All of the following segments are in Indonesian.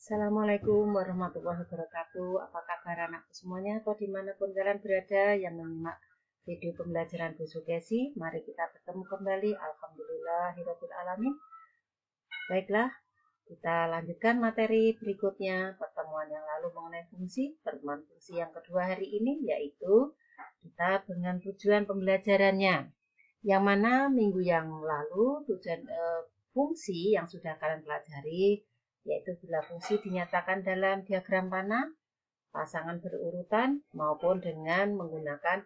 Assalamualaikum warahmatullahi wabarakatuh. Apa kabar anakku semuanya atau dimanapun kalian berada yang menyimak video pembelajaran Bu Sugesi. Mari kita bertemu kembali. Alhamdulillahirabbil alamin. Baiklah, kita lanjutkan materi berikutnya. Pertemuan yang lalu mengenai fungsi. Pertemuan fungsi yang kedua hari ini yaitu kita dengan tujuan pembelajarannya. Yang mana minggu yang lalu tujuan fungsi yang sudah kalian pelajari yaitu bila fungsi dinyatakan dalam diagram panah, pasangan berurutan maupun dengan menggunakan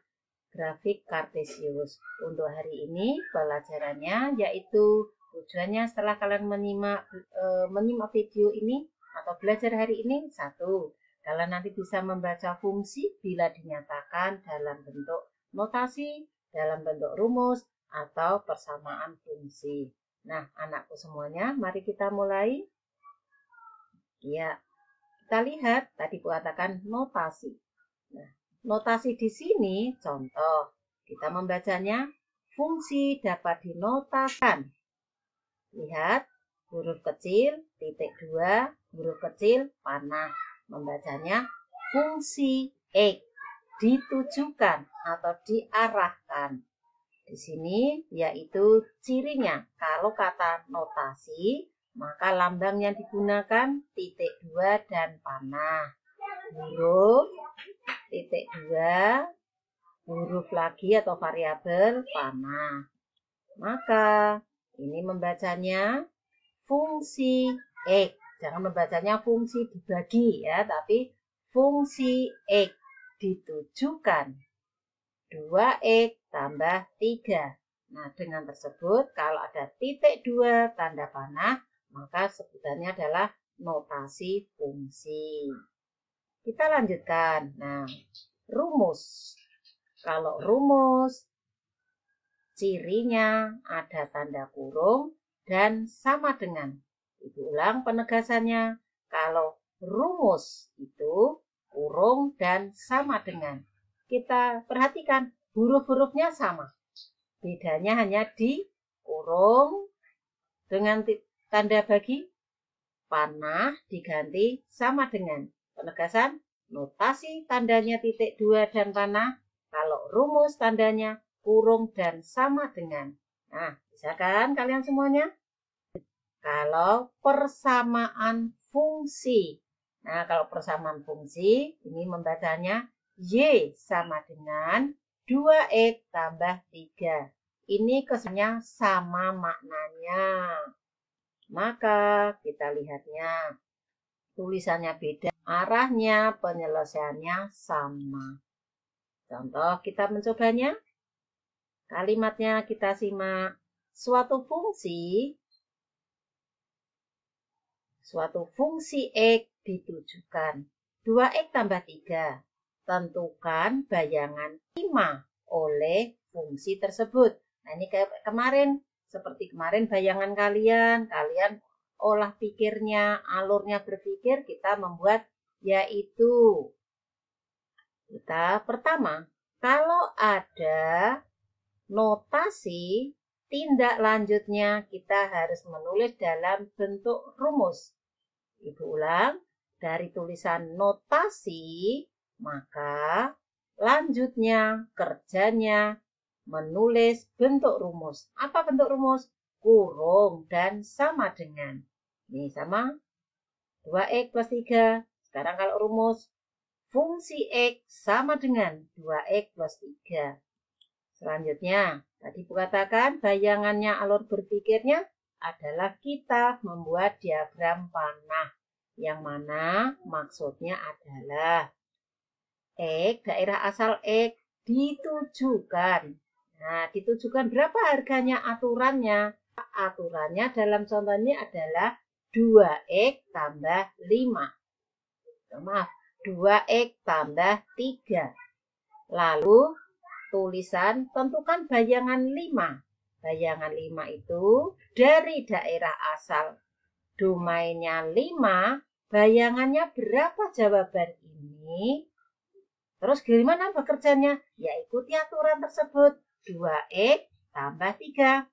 grafik kartesius. Untuk hari ini pelajarannya yaitu tujuannya setelah kalian menyimak video ini atau belajar hari ini, satu, kalian nanti bisa membaca fungsi bila dinyatakan dalam bentuk notasi, dalam bentuk rumus, atau persamaan fungsi. Nah, anakku semuanya, mari kita mulai. Ya, kita lihat tadi katakan notasi. Nah, notasi di sini contoh. Kita membacanya fungsi dapat dinotakan. Lihat huruf kecil titik 2, huruf kecil panah. Membacanya fungsi X ditujukan atau diarahkan. Di sini yaitu cirinya. Kalau kata notasi maka lambang yang digunakan titik 2 dan panah. Huruf titik 2, huruf lagi atau variabel panah. Maka ini membacanya fungsi X. Jangan membacanya fungsi dibagi ya, tapi fungsi X ditujukan 2X tambah 3. Nah, dengan tersebut kalau ada titik 2 tanda panah, maka sebutannya adalah notasi fungsi. Kita lanjutkan. Nah, rumus. Kalau rumus, cirinya ada tanda kurung dan sama dengan. Ibu ulang penegasannya. Kalau rumus itu kurung dan sama dengan. Kita perhatikan huruf-hurufnya sama. Bedanya hanya di kurung dengan tanda bagi, panah diganti sama dengan. Penegasan, notasi tandanya titik 2 dan panah. Kalau rumus tandanya kurung dan sama dengan. Nah, bisa kan kalian semuanya? Kalau persamaan fungsi. Nah, kalau persamaan fungsi, ini membacanya Y sama dengan 2X tambah 3. Ini kesannya sama maknanya. Maka kita lihatnya. Tulisannya beda, arahnya, penyelesaiannya sama. Contoh kita mencobanya. Kalimatnya kita simak. Suatu fungsi X ditujukan 2X tambah 3. Tentukan bayangan 5 oleh fungsi tersebut. Nah, ini kayak kemarin. Seperti kemarin bayangan kalian olah pikirnya, alurnya berpikir, kita membuat yaitu. Kita pertama, kalau ada notasi, tindak lanjutnya kita harus menulis dalam bentuk rumus. Ibu ulang, dari tulisan notasi, maka lanjutnya, kerjanya, menulis bentuk rumus. Apa bentuk rumus? Kurung dan sama dengan. Ini sama 2X plus 3. Sekarang kalau rumus, fungsi X sama dengan 2X plus 3. Selanjutnya, tadi katakan bayangannya alur berpikirnya adalah kita membuat diagram panah. Yang mana maksudnya adalah X, daerah asal X ditujukan. Nah, ditujukan berapa harganya aturannya? Aturannya dalam contoh ini adalah 2X tambah 5. Maaf, 2X tambah 3. Lalu, tulisan tentukan bayangan 5. Bayangan 5 itu dari daerah asal domainnya 5, bayangannya berapa jawaban ini? Terus gimana bekerjanya? Ya ikuti aturan tersebut. 2X tambah 3.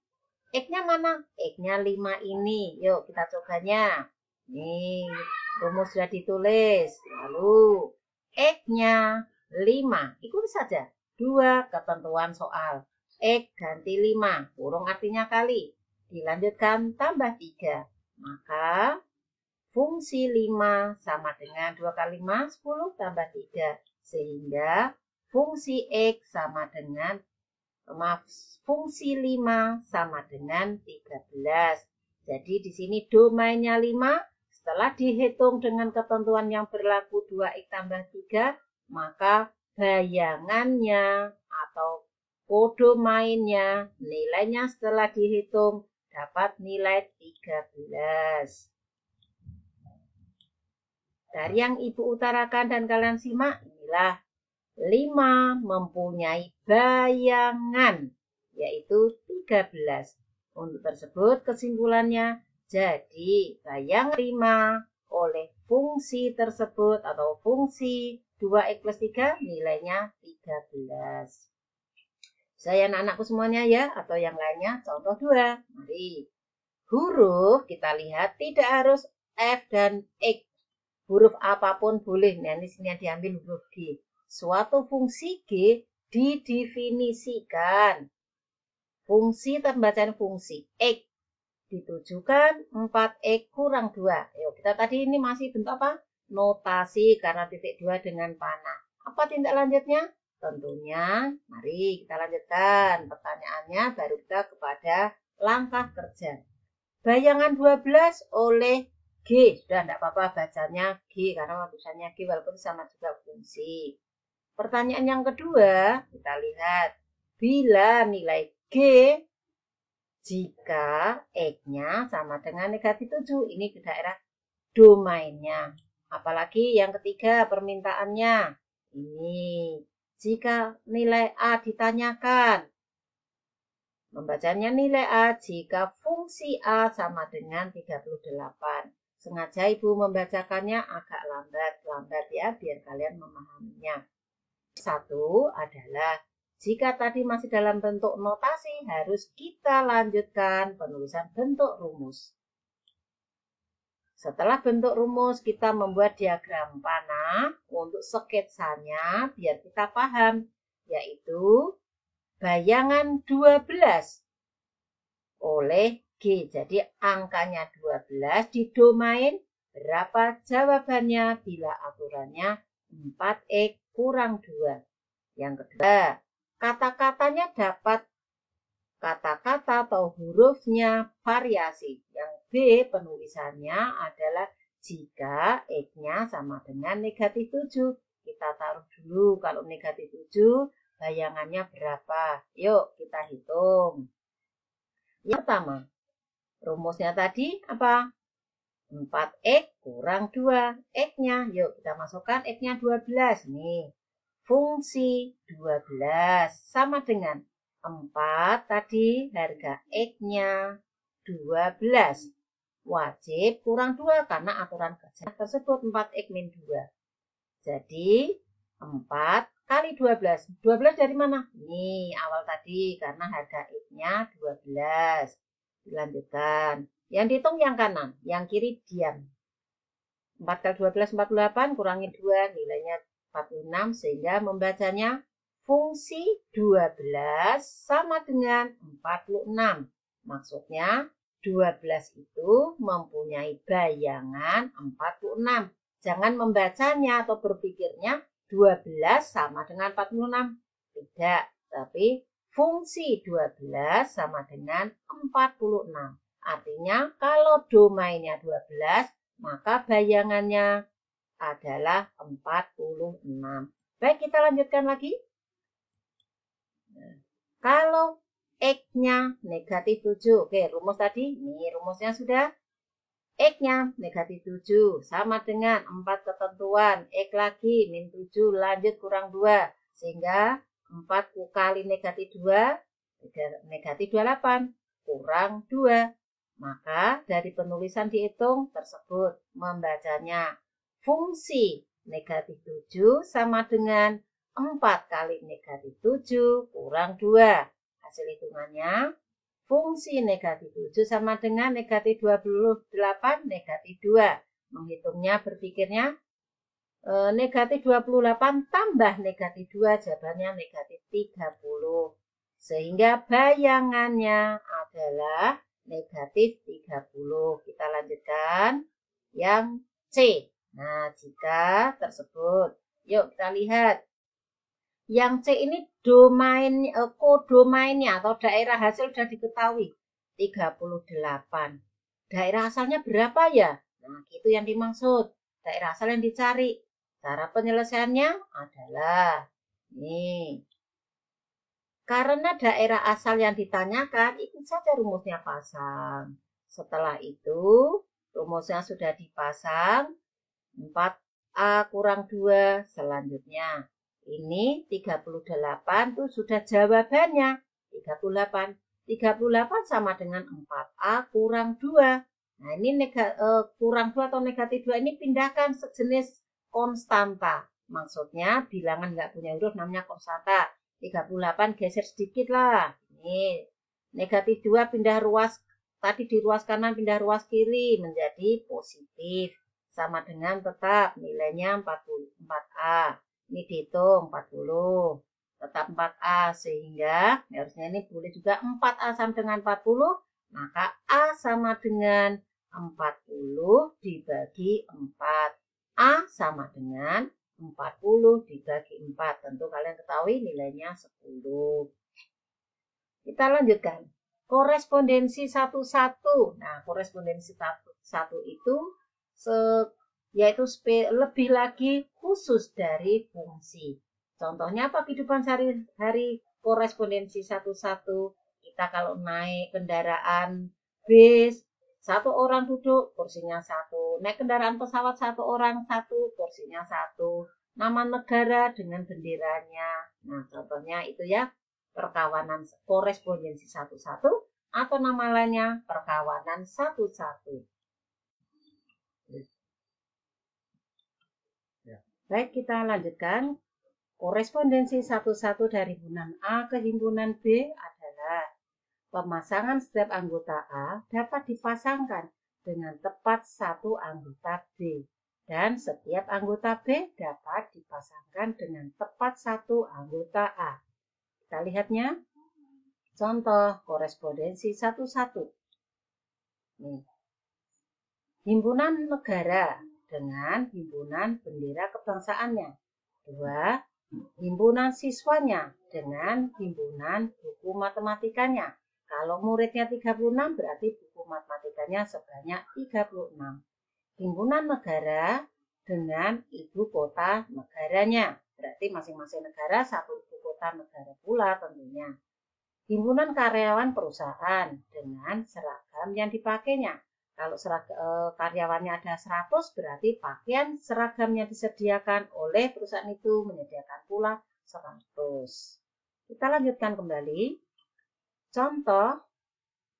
X-nya mana? X-nya 5 ini. Yuk kita cobanya. Nih, rumus sudah ditulis. Lalu X-nya 5. Ikuti saja. 2 ketentuan soal. X ganti 5. Kurung artinya kali. Dilanjutkan tambah 3. Maka fungsi 5 sama dengan 2 kali 5, 10 tambah 3. Sehingga fungsi X sama dengan, fungsi 5 sama dengan 13. Jadi di sini domainnya 5. Setelah dihitung dengan ketentuan yang berlaku 2X tambah 3, maka bayangannya atau kodomainnya, nilainya setelah dihitung dapat nilai 13. Dari yang Ibu utarakan dan kalian simak, inilah 5 mempunyai bayangan, yaitu 13. Untuk tersebut kesimpulannya, jadi bayangan 5 oleh fungsi tersebut atau fungsi 2X plus 3 nilainya 13. Saya anak-anakku semuanya ya, atau yang lainnya, contoh 2. Mari. Huruf kita lihat tidak harus F dan X. Huruf apapun boleh. Nah, di sini diambil huruf G. Suatu fungsi G didefinisikan. Fungsi pembacaan fungsi X ditujukan 4X kurang 2. Yuk, kita tadi ini masih bentuk apa? Notasi karena titik 2 dengan panah. Apa tindak lanjutnya? Tentunya, mari kita lanjutkan. Pertanyaannya baru kita kepada langkah kerja. Bayangan 12 oleh G. Sudah tidak apa-apa bacanya G karena tulisannya G walaupun sama juga fungsi. Pertanyaan yang kedua, kita lihat. Bila nilai G jika X-nya sama dengan negatif 7. Ini ke daerah domainnya. Apalagi yang ketiga permintaannya. Ini. Jika nilai A ditanyakan. Membacanya nilai A jika fungsi A sama dengan 38. Sengaja Ibu membacakannya agak lambat ya, biar kalian memahaminya. 1 adalah, jika tadi masih dalam bentuk notasi, harus kita lanjutkan penulisan bentuk rumus. Setelah bentuk rumus, kita membuat diagram panah untuk sketsanya, biar kita paham, yaitu bayangan 12 oleh G. Jadi angkanya 12 di domain berapa jawabannya bila aturannya 4X kurang 2. Yang kedua, kata-katanya dapat kata-kata atau hurufnya variasi. Yang B penulisannya adalah jika X-nya sama dengan negatif 7. Kita taruh dulu kalau negatif 7 bayangannya berapa. Yuk kita hitung. Yang pertama, rumusnya tadi apa? 4X kurang 2. X-nya, yuk kita masukkan X-nya 12. Nih, fungsi 12 sama dengan 4 tadi harga X-nya 12. Wajib kurang 2 karena aturan kerja tersebut 4X min 2. Jadi 4 kali 12. 12 dari mana? Nih, awal tadi karena harga X-nya 12. Dilanjutkan. Yang dihitung yang kanan, yang kiri diam. 4 kali 12, 48, kurangi 2, nilainya 46, sehingga membacanya fungsi 12 sama dengan 46. Maksudnya 12 itu mempunyai bayangan 46. Jangan membacanya atau berpikirnya 12 sama dengan 46. Tidak, tapi fungsi 12 sama dengan 46. Artinya kalau domainnya 12, maka bayangannya adalah 46. Baik, kita lanjutkan lagi. Nah, kalau X-nya negatif 7. Oke, rumus tadi. Ini rumusnya sudah. X-nya negatif 7 sama dengan 4 ketentuan. X lagi min 7 lanjut kurang 2. Sehingga 4 kali negatif 2, negatif 28 kurang 2. Maka dari penulisan dihitung tersebut membacanya fungsi negatif 7 sama dengan 4 kali negatif 7 kurang 2. Hasil hitungannya fungsi negatif 7 sama dengan negatif 28 negatif 2. menghitungnya, berpikirnya negatif 28 tambah negatif 2, jawabannya negatif 30. Sehingga bayangannya adalah negatif 30. Kita lanjutkan yang C. Nah, jika tersebut, yuk kita lihat. Yang C ini kodomainnya atau daerah hasil sudah diketahui, 38. Daerah asalnya berapa ya? Nah, itu yang dimaksud. Daerah asal yang dicari. Cara penyelesaiannya adalah, nih, karena daerah asal yang ditanyakan, ikut saja rumusnya pasang. Setelah itu, rumusnya sudah dipasang, 4A kurang 2, selanjutnya. Ini 38 itu sudah jawabannya, 38. 38 sama dengan 4A kurang 2. Nah, ini kurang 2 atau negatif 2 ini pindahkan sejenis konstanta. Maksudnya bilangan nggak punya huruf namanya konstanta. 38 geser sedikit lah. Ini negatif 2 pindah ruas, tadi di ruas kanan pindah ruas kiri menjadi positif. Sama dengan tetap nilainya 44A. Ini dihitung 40. Tetap 4A sehingga harusnya ini boleh juga 4A sama dengan 40. Maka A sama dengan 40 dibagi 4. A sama dengan 40 dibagi 4. Tentu kalian ketahui nilainya 10. Kita lanjutkan. Korespondensi 1-1. Nah, korespondensi 1 itu yaitu lebih lagi khusus dari fungsi. Contohnya apa kehidupan sehari-hari korespondensi 1-1? Kita kalau naik kendaraan bis, 1 orang duduk, kursinya 1. Naik kendaraan pesawat 1 orang, 1, kursinya 1. Nama negara dengan benderanya. Nah, contohnya itu ya, perkawanan korespondensi 1-1 atau nama lainnya perkawanan 1-1. Baik, kita lanjutkan. Korespondensi 1-1 dari himpunan A ke himpunan B adalah pemasangan setiap anggota A dapat dipasangkan dengan tepat satu anggota B. Dan setiap anggota B dapat dipasangkan dengan tepat satu anggota A. Kita lihatnya. Contoh korespondensi 1-1. Nih. Himpunan negara dengan himpunan bendera kebangsaannya. 2. Himpunan siswanya dengan himpunan buku matematikanya. Kalau muridnya 36 berarti buku matematikanya sebanyak 36. Himpunan negara dengan ibu kota negaranya. Berarti masing-masing negara satu ibu kota negara pula tentunya. Himpunan karyawan perusahaan dengan seragam yang dipakainya. Kalau karyawannya ada 100, berarti pakaian seragam yang disediakan oleh perusahaan itu menyediakan pula 100. Kita lanjutkan kembali. Contoh,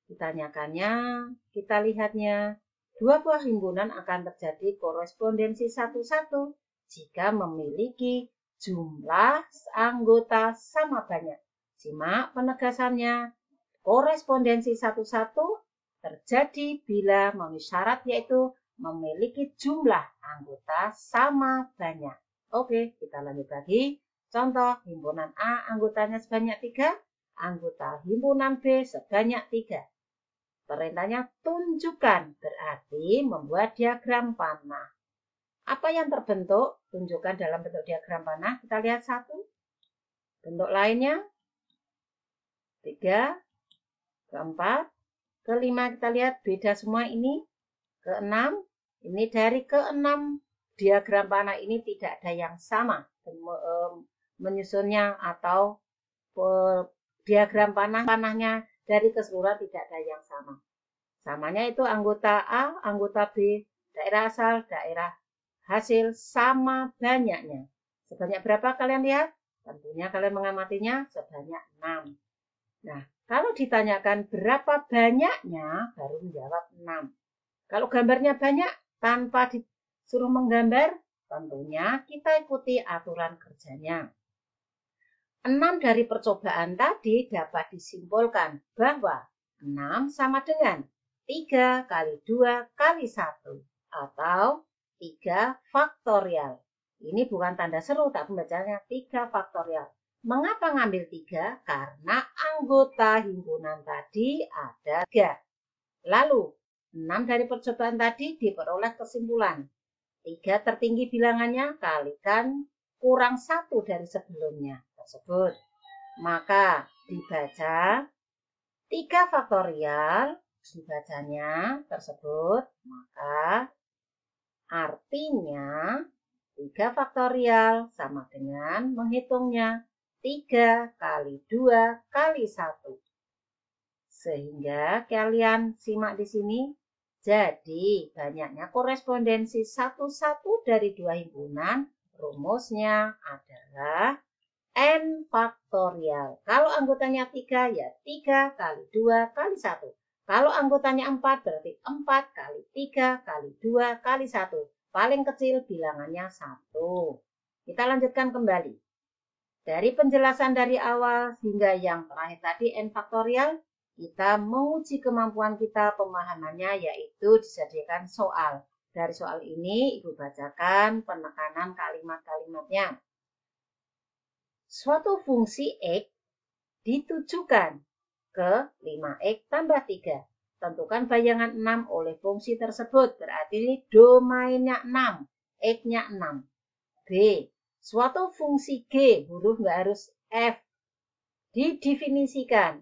ditanyakannya, kita lihatnya. 2 buah himpunan akan terjadi korespondensi 1-1 jika memiliki jumlah anggota sama banyak. Simak penegasannya. Korespondensi 1-1 terjadi bila memenuhi syarat yaitu memiliki jumlah anggota sama banyak. Oke, kita lanjut lagi. Contoh, himpunan A anggotanya sebanyak 3, anggota himpunan B sebanyak 3. Perintahnya tunjukkan, berarti membuat diagram panah. Apa yang terbentuk? Tunjukkan dalam bentuk diagram panah. Kita lihat 1. Bentuk lainnya 3, 4. Kelima kita lihat beda semua ini. Keenam, ini dari keenam diagram panah ini tidak ada yang sama. Menyusunnya atau diagram panahnya dari keseluruhan tidak ada yang sama. Samanya itu anggota A, anggota B, daerah asal, daerah hasil sama banyaknya. Sebanyak berapa kalian lihat? Tentunya kalian mengamatinya sebanyak 6. Nah, kalau ditanyakan berapa banyaknya, baru menjawab 6. Kalau gambarnya banyak, tanpa disuruh menggambar, tentunya kita ikuti aturan kerjanya. 6 dari percobaan tadi dapat disimpulkan bahwa 6 sama dengan 3 kali 2 kali 1. atau 3 faktorial. Ini bukan tanda seru, tapi bacanya 3 faktorial. Mengapa ngambil 3? Karena anggota himpunan tadi ada 3. Lalu, 6 dari percobaan tadi diperoleh kesimpulan. 3 tertinggi bilangannya kalikan kurang 1 dari sebelumnya tersebut. Maka dibaca 3 faktorial, dibacanya tersebut, maka artinya 3 faktorial sama dengan menghitungnya 3 kali 2 kali 1. Sehingga kalian simak di sini, jadi banyaknya korespondensi satu-satu dari 2 himpunan, rumusnya adalah N faktorial. Kalau anggotanya 3, ya 3 kali 2 kali 1. Kalau anggotanya 4, berarti 4 kali 3 kali 2 kali 1. Paling kecil bilangannya 1. Kita lanjutkan kembali. Dari penjelasan dari awal hingga yang terakhir tadi N faktorial, kita menguji kemampuan kita pemahamannya, yaitu disediakan soal. Dari soal ini, Ibu bacakan penekanan kalimat-kalimatnya. Suatu fungsi X ditujukan ke 5X tambah 3. Tentukan bayangan 6 oleh fungsi tersebut. Berarti ini domainnya 6. X-nya 6. B. Suatu fungsi G, huruf nggak harus F, didefinisikan.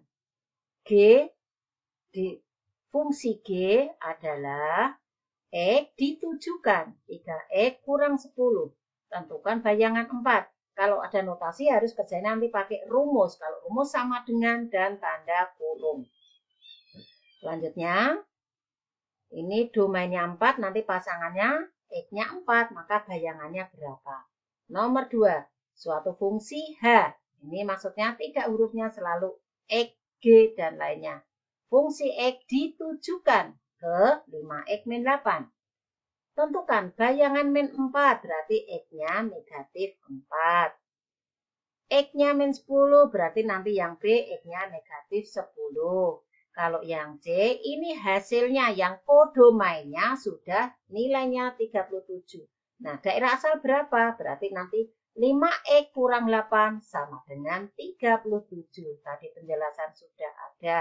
Fungsi G adalah X ditujukan 3X kurang 10. Tentukan bayangan 4. Kalau ada notasi harus kerjanya nanti pakai rumus. Kalau rumus sama dengan dan tanda kurung. Selanjutnya, ini domainnya 4, nanti pasangannya X-nya 4, maka bayangannya berapa? Nomor 2, suatu fungsi H. Ini maksudnya 3 hurufnya selalu X, G, dan lainnya. Fungsi X ditujukan ke 5X min 8. Tentukan bayangan min 4, berarti X-nya negatif 4. X-nya min 10, berarti nanti yang B, X-nya negatif 10. Kalau yang C, ini hasilnya yang kodomainnya sudah nilainya 37. Nah, daerah asal berapa? Berarti nanti 5X kurang 8 sama dengan 37. Tadi penjelasan sudah ada.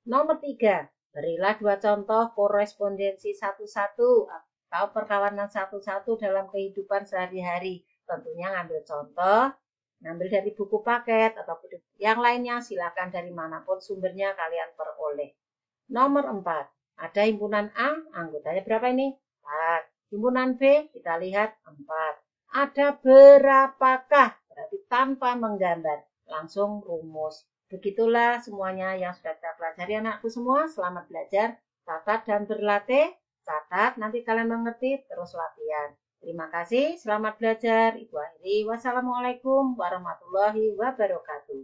Nomor 3, berilah 2 contoh korespondensi satu-satu atau perkawanan satu-satu dalam kehidupan sehari-hari. Tentunya ngambil contoh, ngambil dari buku paket atau yang lainnya, silakan dari manapun sumbernya kalian peroleh. Nomor 4, ada himpunan A, anggotanya berapa ini? 4. Himpunan B, kita lihat 4. Ada berapakah? Berarti tanpa menggambar, langsung rumus. Begitulah semuanya yang sudah kita pelajari anakku semua. Selamat belajar, catat dan berlatih. Catat, nanti kalian mengerti, terus latihan. Terima kasih, selamat belajar. Ibu akhiri, wassalamualaikum warahmatullahi wabarakatuh.